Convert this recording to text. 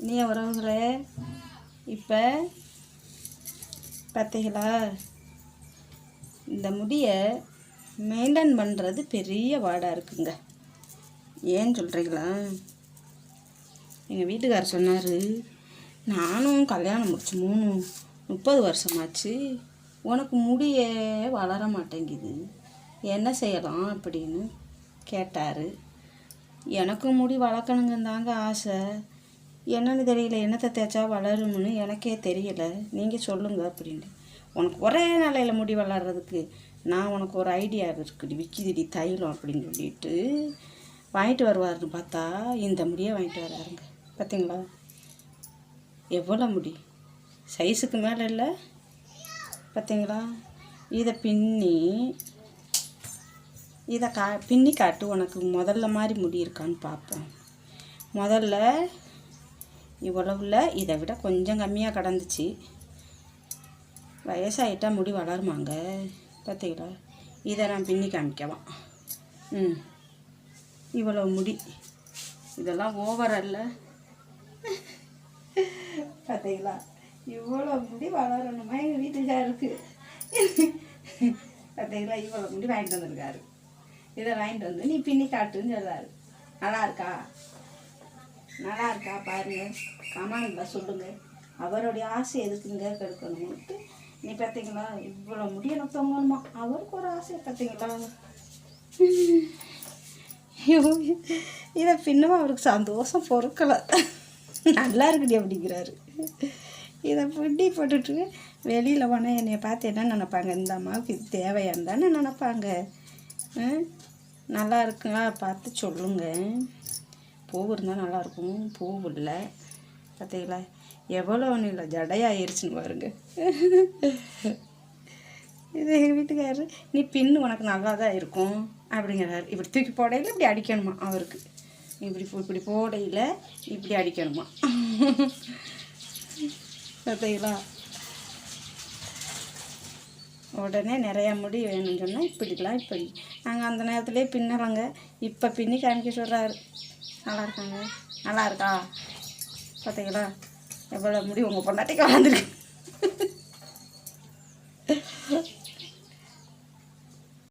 நீ உறவுகளே, இப்போ பார்த்தீங்களா, இந்த முடியை மெயின்டைன் பண்ணுறது பெரிய வாடாக இருக்குங்க. ஏன்னு சொல்கிறீங்களா? எங்கள் வீட்டுக்காரர் சொன்னார், நானும் கல்யாணம் முடிச்சு 30 வருஷமாச்சு, உனக்கு முடியே வளர மாட்டேங்குது, என்ன செய்யலாம் அப்படின்னு கேட்டார். எனக்கும் முடி வளர்க்கணுங்கன்னு தாங்க ஆசை. என்னன்னு தெரியல, என்னத்தை தேய்ச்சா வளரும்னு எனக்கே தெரியலை, நீங்கள் சொல்லுங்கள் அப்படின்னு. உனக்கு ஒரே நாளையில் முடி வளர்கிறதுக்கு நான் உனக்கு ஒரு ஐடியா இருக்குது, விற்கிதுடி தைலம் அப்படின்னு சொல்லிட்டு வாங்கிட்டு வருவார்னு பார்த்தா இந்த முடியை வாங்கிட்டு வராருங்க. பார்த்தீங்களா எவ்வளோ முடி, சைஸுக்கு மேலே இல்லை. பார்த்தீங்களா, இதை பின்னி காட்டு, உனக்கு முதல்ல மாதிரி முடி இருக்கான்னு பார்ப்போம். முதல்ல இவ்வளவுல இதை விட கொஞ்சம் கம்மியாக கிடந்துச்சு. வயசாகிட்டா முடி வளருமாங்க. பார்த்தீங்களா, இதை நான் பின்னி காமிக்கலாம். இவ்வளோ முடி, இதெல்லாம் ஓவர் அல்ல. பார்த்தீங்களா, இவ்வளோ முடி வளரணுமா எங்கள் வீட்டுக்காருக்கு. பார்த்தீங்களா, இவ்வளோ முடி வாங்கிட்டு வந்துருக்காரு. இதை வாங்கிட்டு வந்து நீ பின்னி காட்டுன்னு சொல்கிறாரு. நல்லா இருக்கா பாருங்கள், கமெண்ட்ல சொல்லுங்கள். அவருடைய ஆசை எதுக்குங்க கெடுக்கணும்ட்டு. நீ பார்த்தீங்களா, இவ்வளோ முடிய எனக்கு தொங்கணுமா, அவருக்கு ஒரு ஆசை. பார்த்தீங்களா, இதை பின்னவும் அவருக்கு சந்தோஷம் பொறுக்கலை. நல்லா இருக்குடி அப்படிங்கிறாரு. இதை பின்னி போட்டுட்டு வெளியில் போனால் என்னை பார்த்து என்ன நினைப்பாங்க, இந்த அம்மாவுக்கு இது தேவையான்னு தானே நினைப்பாங்க. நல்லா இருக்குங்களா பார்த்து சொல்லுங்கள். பூ இருந்தால் நல்லாயிருக்கும், பூ இல்லை. பார்த்தீங்களா எவ்வளோ இல்லை ஜடையாயிருச்சுன்னு பாருங்க. இது எங்கள் வீட்டுக்காரரு, நீ பின்னு உனக்கு நல்லா தான் இருக்கும் அப்படிங்கிறாரு. இப்படி தூக்கி போடையில் இப்படி அடிக்கணுமா அவருக்கு, இப்படி போடையில் இப்படி அடிக்கணுமா. பார்த்தீங்களா, உடனே நிறையா முடி வேணும்னு சொன்னால் இப்படிலாம் இப்படி நாங்கள் அந்த நேரத்துலேயே பின்னலாங்க. இப்போ பின்னி காமிக்க சொல்கிறாரு. நல்லா இருக்காங்க, நல்லா இருக்கா. பார்த்தீங்களா எவ்வளோ முடி உங்கள் பொண்டாட்டிக்கு வளர்ந்துருக்கு.